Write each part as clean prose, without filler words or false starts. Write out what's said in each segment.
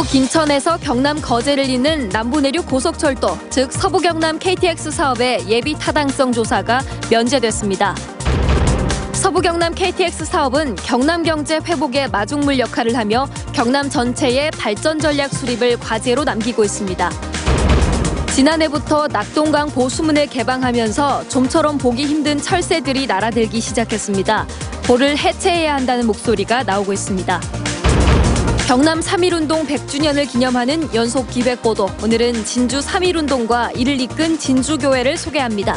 경북 인천에서 경남 거제를 잇는 남부내륙 고속철도, 즉 서부경남 KTX 사업의 예비 타당성 조사가 면제됐습니다. 서부경남 KTX 사업은 경남 경제 회복의 마중물 역할을 하며 경남 전체의 발전 전략 수립을 과제로 남기고 있습니다. 지난해부터 낙동강 보수문을 개방하면서 좀처럼 보기 힘든 철새들이 날아들기 시작했습니다. 보를 해체해야 한다는 목소리가 나오고 있습니다. 경남 3.1운동 100주년을 기념하는 연속 기획보도, 오늘은 진주 3.1운동과 이를 이끈 진주교회를 소개합니다.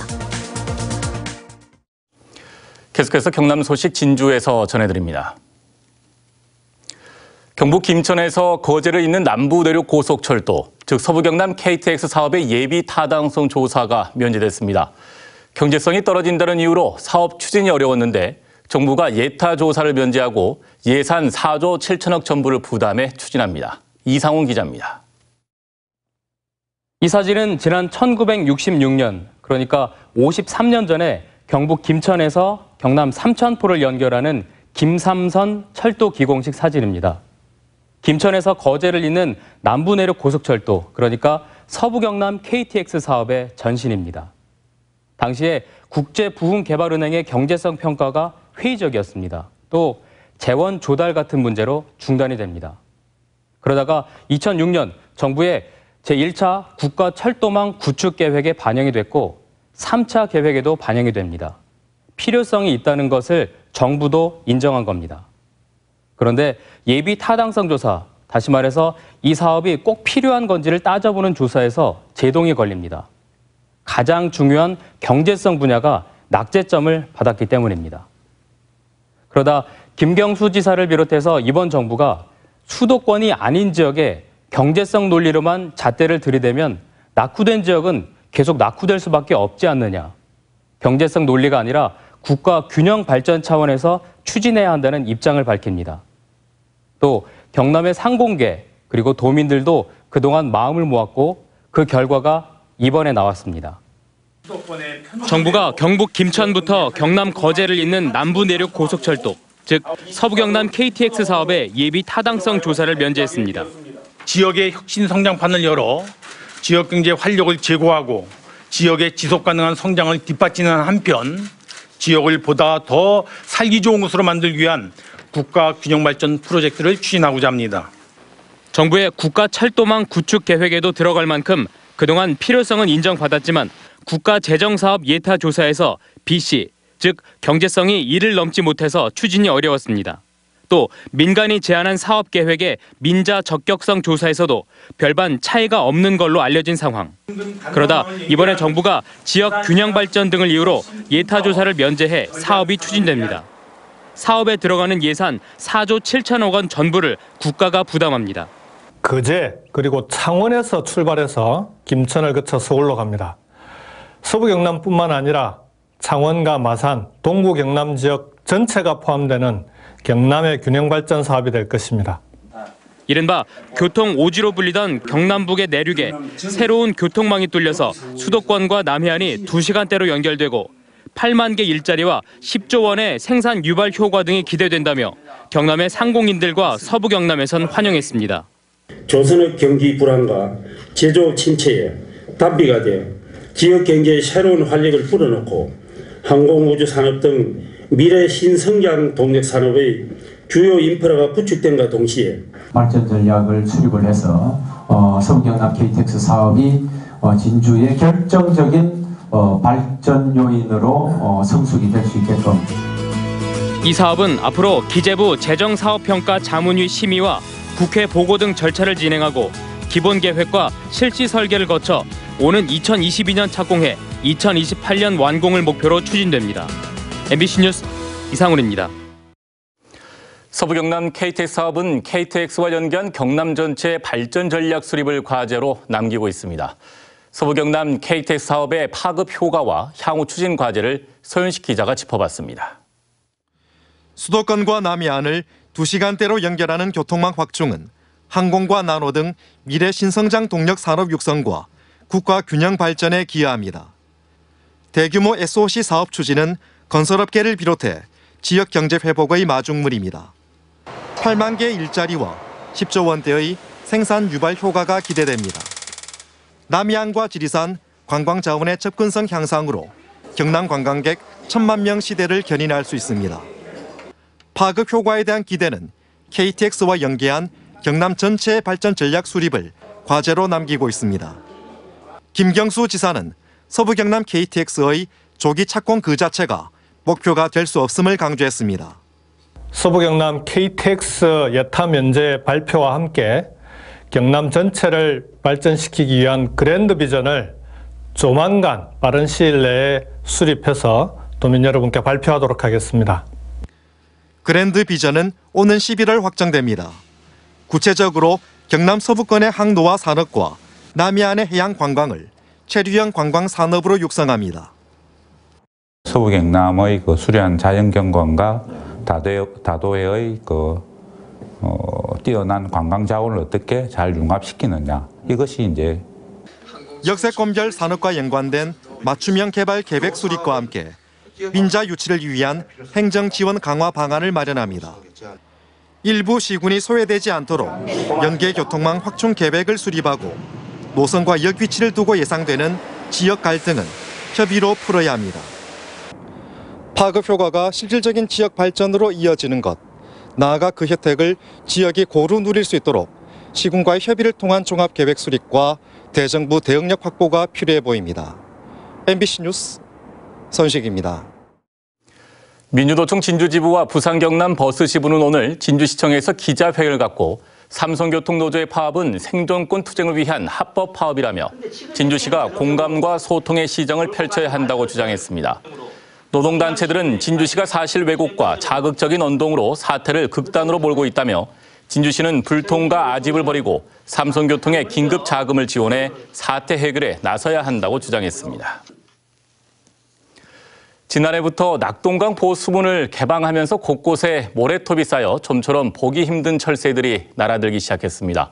계속해서 경남 소식 진주에서 전해드립니다. 경북 김천에서 거제를 잇는 남부내륙 고속철도, 즉 서부경남 KTX 사업의 예비 타당성 조사가 면제됐습니다. 경제성이 떨어진다는 이유로 사업 추진이 어려웠는데 정부가 예타 조사를 면제하고 예산 4조 7천억 전부를 부담해 추진합니다. 이상훈 기자입니다. 이 사진은 지난 1966년, 그러니까 53년 전에 경북 김천에서 경남 삼천포를 연결하는 김삼선 철도 기공식 사진입니다. 김천에서 거제를 잇는 남부내륙 고속철도, 그러니까 서부경남 KTX 사업의 전신입니다. 당시에 국제부흥개발은행의 경제성 평가가 회의적이었습니다. 또 재원 조달 같은 문제로 중단이 됩니다. 그러다가 2006년 정부의 제1차 국가철도망 구축 계획에 반영이 됐고 3차 계획에도 반영이 됩니다. 필요성이 있다는 것을 정부도 인정한 겁니다. 그런데 예비 타당성 조사, 다시 말해서 이 사업이 꼭 필요한 건지를 따져보는 조사에서 제동이 걸립니다. 가장 중요한 경제성 분야가 낙제점을 받았기 때문입니다. 그러다 김경수 지사를 비롯해서 이번 정부가 수도권이 아닌 지역에 경제성 논리로만 잣대를 들이대면 낙후된 지역은 계속 낙후될 수밖에 없지 않느냐. 경제성 논리가 아니라 국가 균형 발전 차원에서 추진해야 한다는 입장을 밝힙니다. 또 경남의 상공계 그리고 도민들도 그동안 마음을 모았고 그 결과가 이번에 나왔습니다. 정부가 경북 김천부터 경남 거제를 잇는 남부내륙 고속철도, 즉 서부경남 KTX 사업의 예비 타당성 조사를 면제했습니다. 지역의 혁신 성장판을 열어 지역 경제 활력을 제고하고 지역의 지속 가능한 성장을 뒷받치는 한편 지역을 보다 더 살기 좋은 곳으로 만들기 위한 국가 균형 발전 프로젝트를 추진하고자 합니다. 정부의 국가 철도망 구축 계획에도 들어갈 만큼 그동안 필요성은 인정받았지만 국가 재정 사업 예타 조사에서 BC, 즉 경제성이 이를 넘지 못해서 추진이 어려웠습니다. 또 민간이 제안한 사업 계획의 민자 적격성 조사에서도 별반 차이가 없는 걸로 알려진 상황. 그러다 이번에 정부가 지역 균형 발전 등을 이유로 예타 조사를 면제해 사업이 추진됩니다. 사업에 들어가는 예산 4조 7천억 원 전부를 국가가 부담합니다. 거제 그리고 창원에서 출발해서 김천을 거쳐 서울로 갑니다. 서부 경남뿐만 아니라 창원과 마산, 동부 경남 지역 전체가 포함되는 경남의 균형 발전 사업이 될 것입니다. 이른바 교통 오지로 불리던 경남북의 내륙에 새로운 교통망이 뚫려서 수도권과 남해안이 2시간대로 연결되고 8만 개 일자리와 10조 원의 생산 유발 효과 등이 기대된다며 경남의 상공인들과 서부 경남에선 환영했습니다. 조선의 경기 불안과 제조 침체에 단비가 되어 지역 경제에 새로운 활력을 불어넣고 항공우주 산업 등 미래 신성장 동력 산업의 주요 인프라가 구축된과 동시에 발전 전략을 수립을 해서 서부경남 KTX 사업이 진주의 결정적인 발전 요인으로 성숙이 될 수 있게끔. 이 사업은 앞으로 기재부 재정사업평가 자문위 심의와 국회 보고 등 절차를 진행하고 기본 계획과 실시 설계를 거쳐 오는 2022년 착공해 2028년 완공을 목표로 추진됩니다. MBC 뉴스 이상훈입니다. 서부경남 KTX 사업은 KTX와 연계한 경남 전체의 발전 전략 수립을 과제로 남기고 있습니다. 서부경남 KTX 사업의 파급 효과와 향후 추진 과제를 서윤식 기자가 짚어봤습니다. 수도권과 남해안을 2시간대로 연결하는 교통망 확충은 항공과 나노 등 미래 신성장 동력 산업 육성과 국가 균형 발전에 기여합니다. 대규모 SOC 사업 추진은 건설업계를 비롯해 지역 경제 회복의 마중물입니다. 8만 개 일자리와 10조 원대의 생산 유발 효과가 기대됩니다. 남해안과 지리산 관광 자원의 접근성 향상으로 경남 관광객 1,000만 명 시대를 견인할 수 있습니다. 파급 효과에 대한 기대는 KTX와 연계한 경남 전체의 발전 전략 수립을 과제로 남기고 있습니다. 김경수 지사는 서부 경남 KTX의 조기 착공 그 자체가 목표가 될 수 없음을 강조했습니다. 서부 경남 KTX 예타 면제 발표와 함께 경남 전체를 발전시키기 위한 그랜드 비전을 조만간 빠른 시일 내에 수립해서 도민 여러분께 발표하도록 하겠습니다. 그랜드 비전은 오는 11월 확정됩니다. 구체적으로 경남 서부권의 항로와 산업과 남해안의 해양 관광을 체류형 관광 산업으로 육성합니다. 서부 경남의 수려한 자연경관과 다도해의 뛰어난 관광 자원을 어떻게 잘 융합시키느냐, 이것이 이제 역세권별 산업과 연관된 맞춤형 개발 계획 수립과 함께 빈자 유치를 위한 행정 지원 강화 방안을 마련합니다. 일부 시군이 소외되지 않도록 연계 교통망 확충 계획을 수립하고 노선과 역 위치를 두고 예상되는 지역 갈등은 협의로 풀어야 합니다. 파급 효과가 실질적인 지역 발전으로 이어지는 것, 나아가 그 혜택을 지역이 고루 누릴 수 있도록 시군과의 협의를 통한 종합계획 수립과 대정부 대응력 확보가 필요해 보입니다. MBC 뉴스 선식입니다. 민주노총 진주지부와 부산 경남 버스지부는 오늘 진주시청에서 기자회의를 갖고 삼성교통노조의 파업은 생존권 투쟁을 위한 합법 파업이라며 진주시가 공감과 소통의 시정을 펼쳐야 한다고 주장했습니다. 노동단체들은 진주시가 사실 왜곡과 자극적인 언동으로 사태를 극단으로 몰고 있다며 진주시는 불통과 아집을 버리고 삼성교통에 긴급 자금을 지원해 사태 해결에 나서야 한다고 주장했습니다. 지난해부터 낙동강 보수문을 개방하면서 곳곳에 모래톱이 쌓여 좀처럼 보기 힘든 철새들이 날아들기 시작했습니다.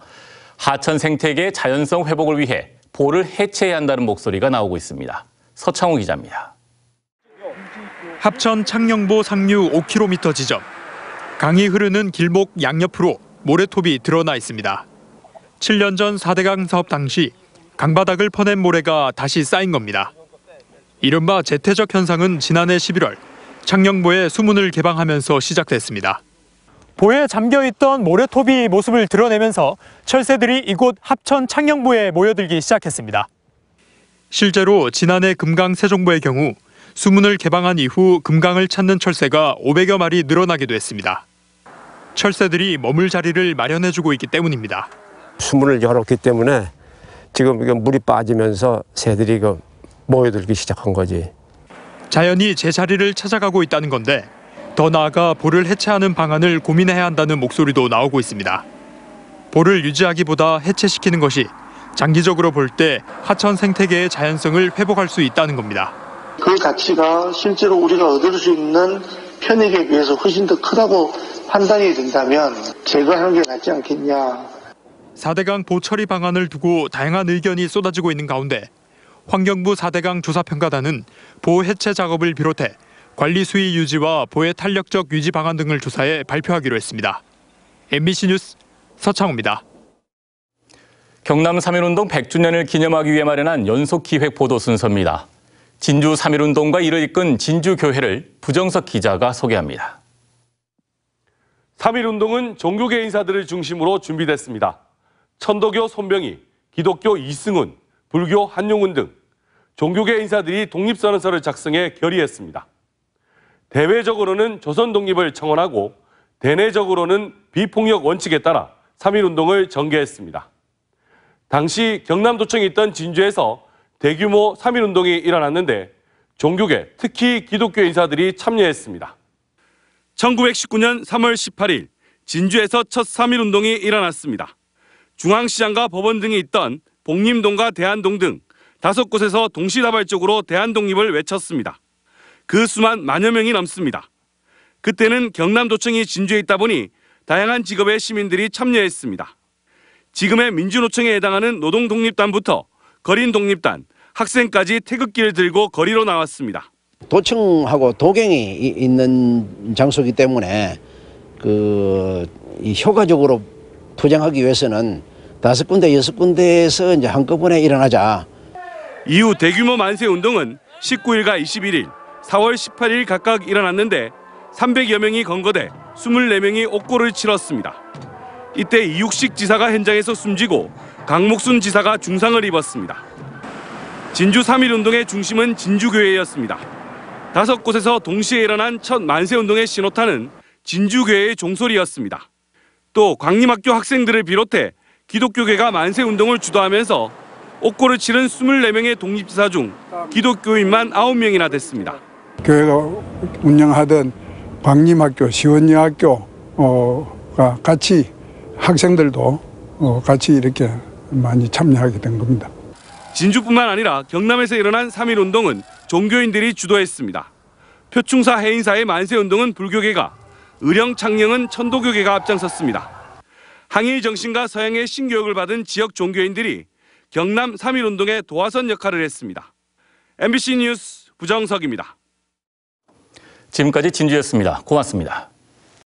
하천 생태계의 자연성 회복을 위해 보를 해체해야 한다는 목소리가 나오고 있습니다. 서창호 기자입니다. 합천 창녕보 상류 5km 지점. 강이 흐르는 길목 양옆으로 모래톱이 드러나 있습니다. 7년 전 4대강 사업 당시 강바닥을 퍼낸 모래가 다시 쌓인 겁니다. 이른바 재태적 현상은 지난해 11월 창녕보의 수문을 개방하면서 시작됐습니다. 보에 잠겨있던 모래톱이 모습을 드러내면서 철새들이 이곳 합천 창녕보에 모여들기 시작했습니다. 실제로 지난해 금강 세종보의 경우 수문을 개방한 이후 금강을 찾는 철새가 500여 마리 늘어나기도 했습니다. 철새들이 머물 자리를 마련해주고 있기 때문입니다. 수문을 열었기 때문에 지금 이거 물이 빠지면서 새들이 모여들기 시작한 거지. 자연이 제자리를 찾아가고 있다는 건데 더 나아가 보를 해체하는 방안을 고민해야 한다는 목소리도 나오고 있습니다. 보를 유지하기보다 해체시키는 것이 장기적으로 볼 때 하천 생태계의 자연성을 회복할 수 있다는 겁니다. 그 가치가 실제로 우리가 얻을 수 있는 편익에 비해서 훨씬 더 크다고 판단이 된다면 제거하는 게 낫지 않겠냐. 4대강 보처리 방안을 두고 다양한 의견이 쏟아지고 있는 가운데 환경부 4대강 조사평가단은 보 해체 작업을 비롯해 관리 수위 유지와 보의 탄력적 유지 방안 등을 조사해 발표하기로 했습니다. MBC 뉴스 서창호입니다. 경남 3.1운동 100주년을 기념하기 위해 마련한 연속기획 보도 순서입니다. 진주 3.1운동과 이를 이끈 진주교회를 부정석 기자가 소개합니다. 3.1운동은 종교계 인사들을 중심으로 준비됐습니다. 천도교 손병희, 기독교 이승훈, 불교 한용운 등 종교계 인사들이 독립선언서를 작성해 결의했습니다. 대외적으로는 조선 독립을 청원하고 대내적으로는 비폭력 원칙에 따라 3.1운동을 전개했습니다. 당시 경남도청이 있던 진주에서 대규모 3.1운동이 일어났는데 종교계, 특히 기독교 인사들이 참여했습니다. 1919년 3월 18일 진주에서 첫 3.1운동이 일어났습니다. 중앙시장과 법원 등이 있던 복림동과 대안동 등 5곳에서 동시다발적으로 대한독립을 외쳤습니다. 그 수만 만여 명이 넘습니다. 그때는 경남도청이 진주에 있다 보니 다양한 직업의 시민들이 참여했습니다. 지금의 민주노총에 해당하는 노동독립단부터 거린독립단, 학생까지 태극기를 들고 거리로 나왔습니다. 도청하고 도경이 있는 장소이기 때문에 이 효과적으로 투쟁하기 위해서는 5군데, 6군데에서 이제 한꺼번에 일어나자. 이후 대규모 만세 운동은 19일과 21일, 4월 18일 각각 일어났는데 300여 명이 건거돼 24명이 옥고를 치렀습니다. 이때 이육식 지사가 현장에서 숨지고 강목순 지사가 중상을 입었습니다. 진주 3.1 운동의 중심은 진주교회였습니다. 5곳에서 동시에 일어난 첫 만세 운동의 신호탄은 진주교회의 종소리였습니다. 또 광림학교 학생들을 비롯해 기독교계가 만세 운동을 주도하면서 옥고를 치른 24명의 독립지사 중 기독교인만 9명이나 됐습니다. 교회가 운영하던 광림학교, 시원여학교가 같이 학생들도 같이 이렇게 많이 참여하게 된 겁니다. 진주뿐만 아니라 경남에서 일어난 3.1 운동은 종교인들이 주도했습니다. 표충사 해인사의 만세 운동은 불교계가, 의령 창녕은 천도교계가 앞장섰습니다. 항일 정신과 서양의 신교육을 받은 지역 종교인들이 경남 3.1 운동의 도화선 역할을 했습니다. MBC 뉴스 부정석입니다. 지금까지 진주였습니다. 고맙습니다.